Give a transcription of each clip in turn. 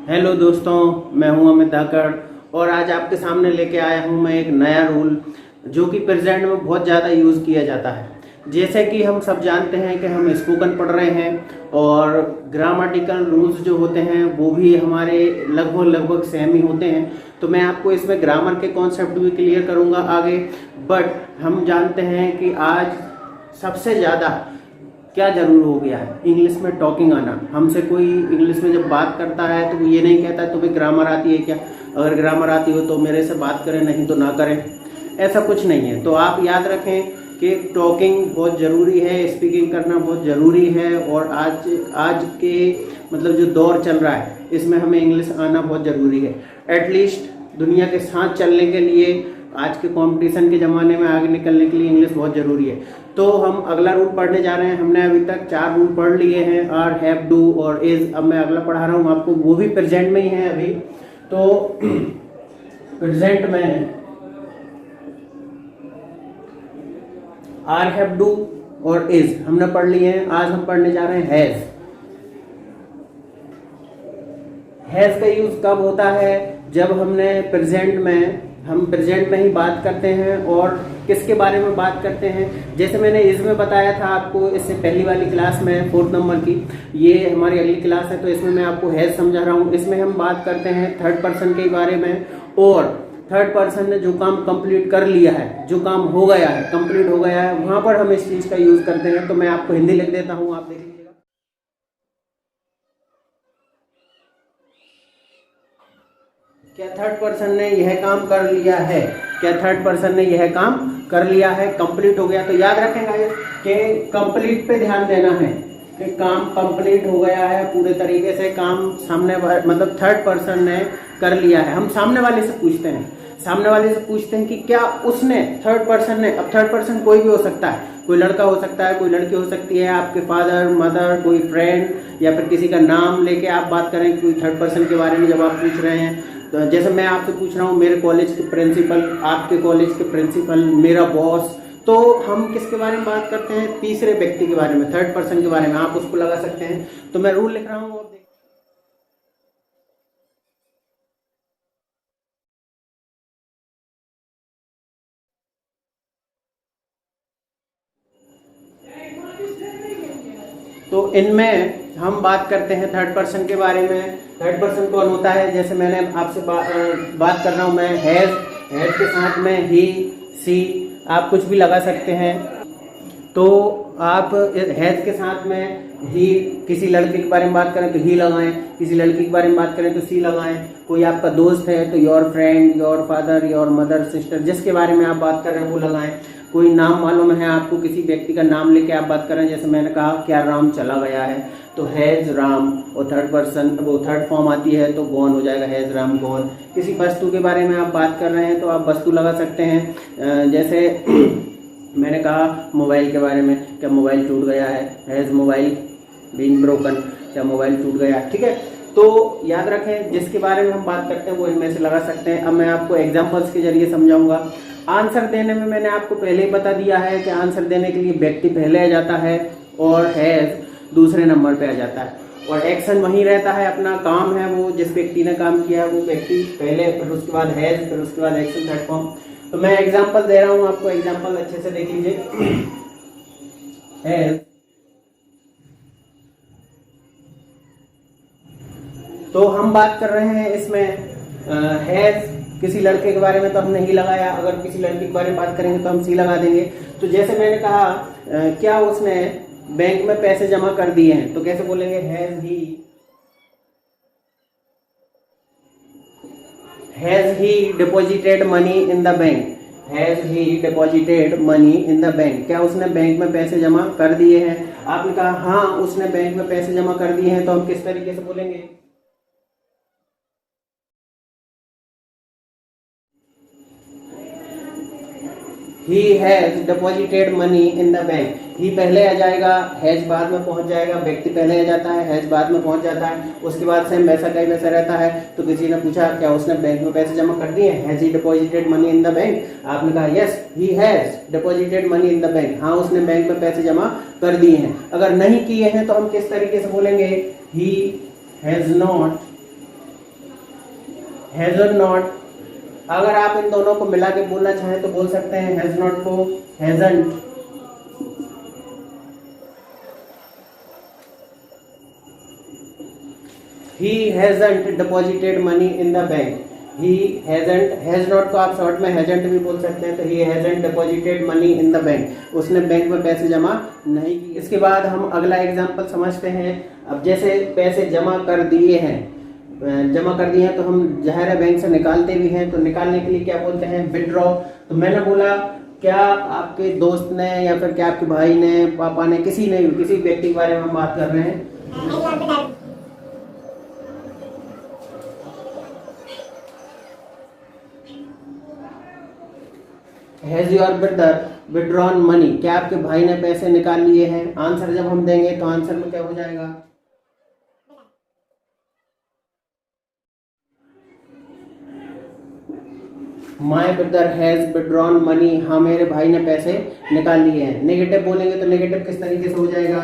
Hello दोस्तों, मैं हूं अमित धाकड़ और आज आपके सामने लेके आया हूं मैं एक नया रूल जो कि प्रेजेंट में बहुत ज़्यादा यूज़ किया जाता है। जैसे कि हम सब जानते हैं कि हम स्पोकन पढ़ रहे हैं और ग्रामेटिकल रूल्स जो होते हैं वो भी हमारे लगभग सेम ही होते हैं। तो मैं आपको इसमें ग्रामर के कॉन्सेप्ट भी क्लियर करूँगा आगे। बट हम जानते हैं कि आज सबसे ज़्यादा क्या जरूर हो गया है, इंग्लिश में टॉकिंग आना। हमसे कोई इंग्लिश में जब बात करता है तो वो ये नहीं कहता तुम्हें ग्रामर आती है क्या, अगर ग्रामर आती हो तो मेरे से बात करें, नहीं तो ना करें। ऐसा कुछ नहीं है। तो आप याद रखें कि टॉकिंग बहुत ज़रूरी है, स्पीकिंग करना बहुत ज़रूरी है। और आज के मतलब जो दौर चल रहा है इसमें हमें इंग्लिश आना बहुत ज़रूरी है। एटलीस्ट दुनिया के साथ चलने के लिए, आज के कंपटीशन के ज़माने में आगे निकलने के लिए इंग्लिश बहुत ज़रूरी है। तो हम अगला रूल पढ़ने जा रहे हैं। हमने अभी तक 4 रूल पढ़ लिए हैं, आर, हैव, डू और इज। अब मैं अगला पढ़ा रहा हूँ आपको, वो भी प्रेजेंट में ही है अभी। तो प्रेजेंट में आर, हैव, डू और इज हमने पढ़ लिए हैं। आज हम पढ़ने जा रहे हैं हैज। हैज का यूज कब होता है? जब हम प्रेजेंट में ही बात करते हैं। और किसके बारे में बात करते हैं? जैसे मैंने इज में बताया था आपको इससे पहली वाली क्लास में, 4 नंबर की, ये हमारी अगली क्लास है तो इसमें मैं आपको हैज समझा रहा हूँ। इसमें हम बात करते हैं थर्ड पर्सन के बारे में। और थर्ड पर्सन ने जो काम कंप्लीट कर लिया है, जो काम हो गया है, कंप्लीट हो गया है, वहां पर हम इस चीज का यूज करते हैं। तो मैं आपको हिंदी लिख देता हूँ, आप देख लीजिएगा। क्या थर्ड पर्सन ने यह काम कर लिया है? क्या थर्ड पर्सन ने यह काम कर लिया है, कंप्लीट हो गया? तो याद रखें गाइस कि कंप्लीट पे ध्यान देना है कि काम कंप्लीट हो गया है, पूरे तरीके से काम सामने मतलब थर्ड पर्सन ने कर लिया है। हम सामने वाले से पूछते हैं कि क्या उसने, थर्ड पर्सन ने। अब थर्ड पर्सन कोई भी हो सकता है, कोई लड़का हो सकता है, कोई लड़की हो सकती है, आपके फादर, मदर, कोई फ्रेंड, या फिर किसी का नाम लेके आप बात करें कोई थर्ड पर्सन के बारे में जब आप पूछ रहे हैं। तो जैसे मैं आपसे पूछ रहा हूँ, मेरे कॉलेज के प्रिंसिपल, आपके कॉलेज के प्रिंसिपल, मेरा बॉस, तो हम किसके बारे में बात करते हैं? तीसरे व्यक्ति के बारे में, थर्ड पर्सन के बारे में। आप उसको लगा सकते हैं। तो मैं रूल लिख रहा हूँ और तो इनमें हम बात करते हैं थर्ड पर्सन के बारे में। थर्ड पर्सन कौन होता है? जैसे मैंने आपसे बात कर रहा हूं मैं, हैज के साथ में ही, सी, आप कुछ भी लगा सकते हैं। तो आप हैज के साथ में ही, किसी लड़के के बारे में बात करें तो ही लगाएं, किसी लड़की के बारे में बात करें तो सी लगाएं। कोई आपका दोस्त है तो your friend, your father, your mother, sister, जिसके बारे में आप बात कर रहे हैं वो लगाएं। कोई नाम मालूम है आपको, किसी व्यक्ति का नाम लेके आप बात कर रहे हैं, जैसे मैंने कहा क्या राम चला गया है, तो हैज राम। और थर्ड पर्सन, वो थर्ड फॉर्म आती है तो गॉन हो जाएगा, हैज राम गॉन। किसी वस्तु के बारे में आप बात कर रहे हैं तो आप वस्तु लगा सकते हैं। जैसे मैंने कहा मोबाइल के बारे में, क्या मोबाइल टूट गया है, हैज मोबाइल बीन ब्रोकन, क्या मोबाइल टूट गया, ठीक है। तो याद रखें जिसके बारे में हम बात करते हैं वो इनमें से लगा सकते हैं। अब मैं आपको एग्जांपल्स के जरिए समझाऊंगा। आंसर देने में मैंने आपको पहले ही बता दिया है कि आंसर देने के लिए व्यक्ति पहले आ जाता है और हैज दूसरे नंबर पे आ जाता है। और एक्शन वही रहता है, अपना काम है वो, जिस व्यक्ति ने काम किया है वो व्यक्ति पहले, फिर उसके बाद हैज, फिर उसके बाद एक्शन, थर्ड फॉर्म। तो मैं एग्जांपल दे रहा हूं आपको, एग्जांपल अच्छे से देख लीजिए। हैज, तो हम बात कर रहे हैं इसमें हैज, किसी लड़के के बारे में तो हमने ही लगाया, अगर किसी लड़की के बारे में बात करेंगे तो हम सी लगा देंगे। तो जैसे मैंने कहा क्या उसने बैंक में पैसे जमा कर दिए हैं, तो कैसे बोलेंगे? Has he deposited money in the bank. Has he deposited money in the bank, क्या उसने बैंक में पैसे जमा कर दिए हैं? आपने कहा हाँ उसने बैंक में पैसे जमा कर दिए हैं, तो हम किस तरीके से बोलेंगे? He has deposited money in the bank. ही पहले आ जाएगा, हैज बाद में पहुंच जाएगा, व्यक्ति पहले आ जाता है, हैज बाद में पहुंच जाता है। उसके बाद सेम वैसा का ही वैसा रहता है। तो किसी ने पूछा क्या उसने बैंक में पैसे जमा कर दिए? Has he deposited money in the bank? आपने कहा yes he has deposited money in the bank, हाँ उसने बैंक में पैसे जमा कर दिए हैं। अगर नहीं किए हैं तो हम किस तरीके से बोलेंगे? ही हैज नॉट हैज और नॉट, अगर आप इन दोनों को मिला के बोलना चाहें तो बोल सकते हैं हैज नॉट को hasn't. He hasn't deposited money in the bank. He hasn't, has not को आप शॉर्ट में हैजंट भी बोल सकते हैं, तो he hasn't deposited money in the bank, उसने बैंक में पैसे जमा नहीं किए। इसके बाद हम अगला एग्जांपल समझते हैं। अब जैसे पैसे जमा कर दिए हैं तो हम जाहिर है बैंक से निकालते भी हैं, तो निकालने के लिए क्या बोलते हैं, विड्रॉ। तो मैंने बोला क्या आपके दोस्त ने या फिर क्या आपके भाई ने, पापा ने, किसी व्यक्ति के बारे में हम बात कर रहे हैं। Has your brother withdrawn money, क्या आपके भाई ने पैसे निकाल लिए हैं। आंसर जब हम देंगे तो आंसर में क्या हो जाएगा, my brother has withdrawn money, हाँ मेरे भाई ने पैसे निकाल लिए हैं। नेगेटिव बोलेंगे तो नेगेटिव किस तरीके से हो जाएगा,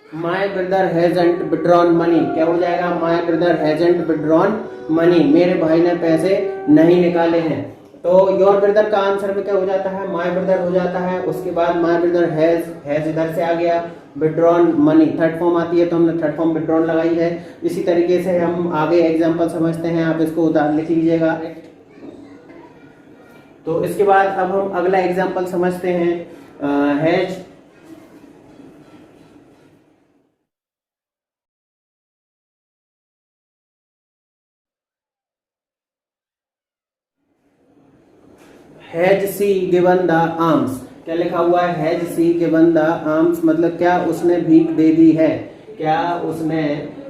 my brother hasn't withdrawn money, क्या हो जाएगा, my brother hasn't withdrawn money, मेरे भाई ने पैसे नहीं निकाले हैं। तो योर ब्रदर का आंसर में क्या हो जाता है, माई ब्रदर हो जाता है। उसके बाद माई ब्रदर हैज इधर से आ गया, विड्रॉन मनी थर्ड फॉर्म आती है तो हमने थर्ड फॉर्म विड्रॉन लगाई है। इसी तरीके से हम आगे एग्जांपल समझते हैं, आप इसको उदाहरण लिख लीजिएगा। तो इसके बाद अब हम अगला एग्जांपल समझते हैं। Has has C given the arms, क्या लिखा हुआ है, has C given the arms, मतलब क्या उसने भीख दे दी है। क्या उसने,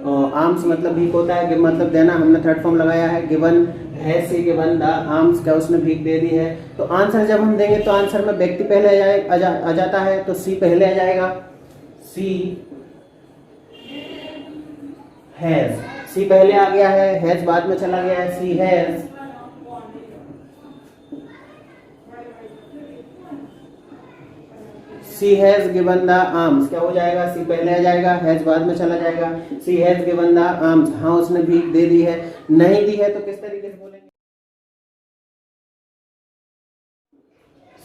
आर्म्स मतलब भीख होता है, मतलब देना, हमने थर्ड फॉर्म लगाया है, given, has C given the arms, क्या उसने भीख दे दी है। तो आंसर जब हम देंगे तो आंसर में व्यक्ति पहले आ जाता है, तो सी पहले आ जाएगा, सी हैज, सी पहले आ गया है, हैज बाद में चला गया है, C has, C has given the arms, क्या हो जाएगा, सी पहले आ जाएगा, हैज बाद में चला जाएगा, सी हैज गिवन द आर्म्स, हाँ उसने भीख दे दी है। नहीं दी है तो किस तरीके से बोलेंगे,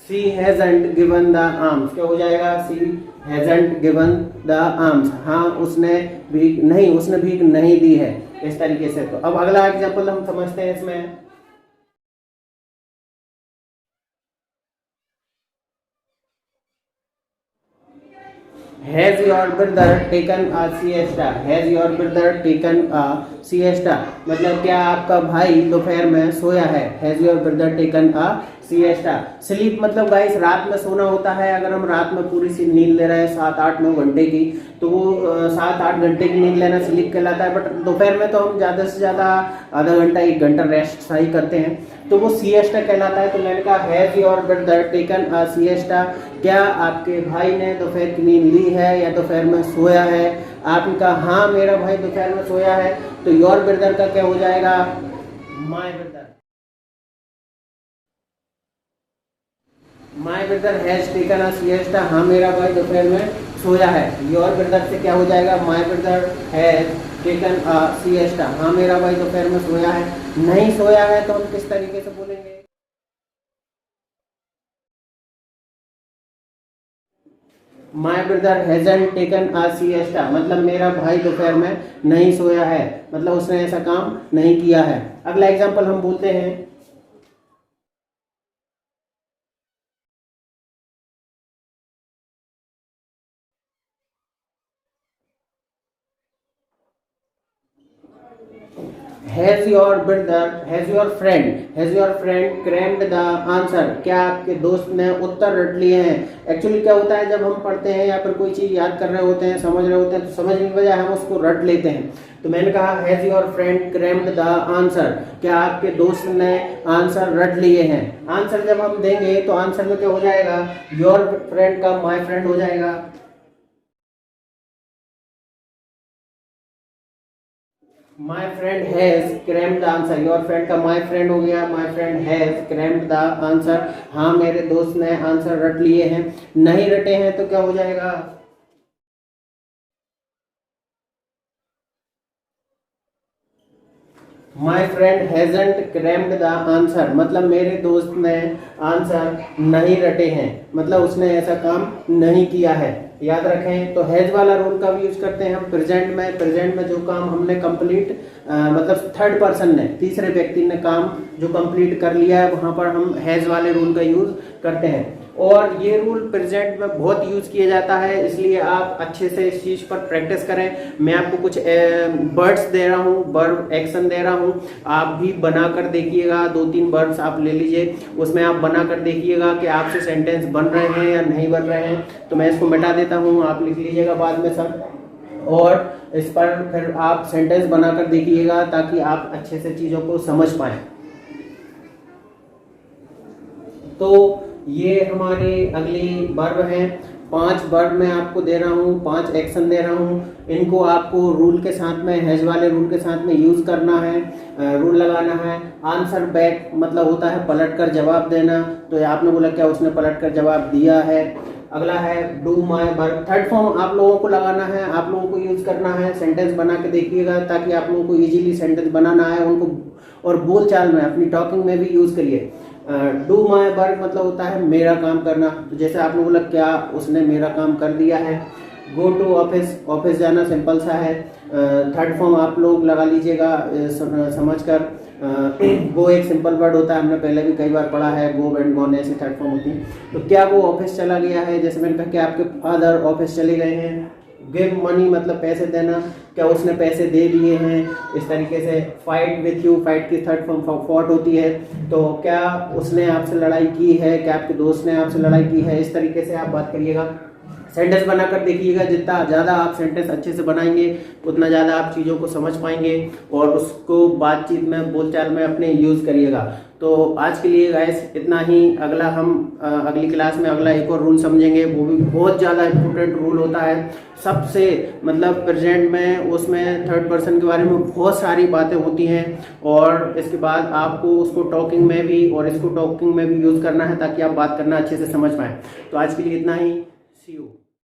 सी हैजंट गिवन द आर्म्स, क्या हो जाएगा, सी हैजंट गिवन द आर्म्स, हाँ उसने भीख नहीं दी है, इस तरीके से। तो अब अगला एग्जांपल हम समझते हैं इसमें। Has your brother taken a siesta? Has your brother taken a siesta? मतलब क्या आपका भाई दोपहर में सोया है। Has your brother taken a siesta? Sleep मतलब गाइस रात में सोना होता है। अगर हम रात में पूरी सी नींद ले रहे हैं 7, 8, 9 घंटे की, तो वो 7, 8 घंटे की नींद लेना स्लीप कहलाता है। बट दोपहर में तो हम ज़्यादा से ज़्यादा आधा घंटा 1 घंटा रेस्ट सही करते हैं, तो वो सिएस्टा कहलाता है। तो मैंने कहा has your brother taken a siesta, क्या आपके भाई ने दोपहर की नींद ली है या दोपहर में सोया है। आपने कहा हाँ मेरा भाई दोपहर में सोया है, तो योर ब्रदर का क्या हो जाएगा, my brother. My brother has taken a siesta, हाँ मेरा भाई दोपहर में सोया है। योर ब्रदर से क्या हो जाएगा, my brother has taken a siesta, हाँ मेरा भाई दोपहर में सोया है। नहीं सोया है तो हम किस तरीके से बोलेंगे, my brother hasn't taken a siesta, मतलब मेरा भाई दोपहर में नहीं सोया है, मतलब उसने ऐसा काम नहीं किया है। अगला एग्जांपल हम बोलते हैं। Has your friend crammed the answer, क्या आपके दोस्त ने उत्तर रट लिए हैं। एक्चुअली क्या होता है, जब हम पढ़ते हैं या फिर कोई चीज़ याद कर रहे होते हैं, समझ रहे होते हैं, तो समझने की बजाय हम उसको रट लेते हैं। तो मैंने कहा has your friend crammed the answer, क्या आपके दोस्त ने आंसर रट लिए हैं। आंसर जब हम देंगे तो आंसर में क्या हो जाएगा, योर फ्रेंड का माई फ्रेंड हो जाएगा। My friend has crammed the answer, your friend का माई फ्रेंड हो गया, my friend has crammed the answer, हाँ मेरे दोस्त ने आंसर रट लिए हैं। नहीं रटे हैं तो क्या हो जाएगा, my friend hasn't crammed the answer, मतलब मेरे दोस्त ने आंसर नहीं रटे हैं, मतलब उसने ऐसा काम नहीं किया है। याद रखें। तो हैज वाला रूल का भी यूज करते हैं हम प्रेजेंट में। प्रेजेंट में जो काम हमने कंप्लीट मतलब थर्ड पर्सन ने, तीसरे व्यक्ति ने काम जो कंप्लीट कर लिया है, वहां पर हम हैज वाले रूल का यूज करते हैं। और ये रूल प्रेजेंट में बहुत यूज किया जाता है, इसलिए आप अच्छे से इस चीज पर प्रैक्टिस करें। मैं आपको कुछ वर्ड्स दे रहा हूँ, वर्ब एक्शन दे रहा हूँ, आप भी बना कर देखिएगा। 2-3 वर्ड्स आप ले लीजिए, उसमें आप बना कर देखिएगा कि आपसे सेंटेंस बन रहे हैं या नहीं बन रहे हैं। तो मैं इसको मिटा देता हूँ, आप लिख लीजिएगा बाद में सब, और इस पर फिर आप सेंटेंस बनाकर देखिएगा ताकि आप अच्छे से चीजों को समझ पाए। तो ये हमारे अगली वर्ब हैं। 5 वर्ब मैं आपको दे रहा हूँ, 5 एक्शन दे रहा हूँ। इनको आपको रूल के साथ में, हैज वाले रूल के साथ में यूज करना है, रूल लगाना है। आंसर बैक मतलब होता है पलट कर जवाब देना। तो आपने बोला क्या उसने पलट कर जवाब दिया है। अगला है do my verb. Third form आप लोगों को लगाना है, आप लोगों को यूज करना है। सेंटेंस बना के देखिएगा ताकि आप लोगों को इजीली सेंटेंस बनाना है उनको, और बोलचाल में अपनी टॉकिंग में भी यूज करिए। डू माई वर्क मतलब होता है मेरा काम करना। तो जैसे आपने बोला क्या उसने मेरा काम कर दिया है। गो टू ऑफिस, ऑफिस जाना सिंपल सा है। थर्ड फॉर्म आप लोग लगा लीजिएगा समझकर। गो एक सिंपल वर्ड होता है, हमने पहले भी कई बार पढ़ा है। गो एंड गॉन ऐसी थर्ड फॉर्म होती है। तो क्या वो ऑफिस चला गया है, जैसे मैंने कहा कि आपके फादर ऑफिस चले गए हैं। गिव मनी मतलब पैसे देना, क्या उसने पैसे दे दिए हैं, इस तरीके से। फाइट विथ यू, फाइट की थर्ड फॉर्म फॉट होती है। तो क्या उसने आपसे लड़ाई की है, क्या आपके दोस्त ने आपसे लड़ाई की है, इस तरीके से आप बात करिएगा। सेंटेंस बनाकर देखिएगा, जितना ज़्यादा आप सेंटेंस अच्छे से बनाएंगे उतना ज़्यादा आप चीज़ों को समझ पाएंगे और उसको बातचीत में, बोलचाल में अपने यूज़ करिएगा। तो आज के लिए गाइस इतना ही। अगला हम अगली क्लास में अगला एक और रूल समझेंगे, वो भी बहुत ज़्यादा इंपॉर्टेंट रूल होता है सबसे, मतलब प्रेजेंट में उसमें थर्ड पर्सन के बारे में बहुत सारी बातें होती हैं और इसके बाद आपको उसको टॉकिंग में भी और इसको टॉकिंग में भी यूज़ करना है ताकि आप बात करना अच्छे से समझ पाएँ। तो आज के लिए इतना ही। सी यू।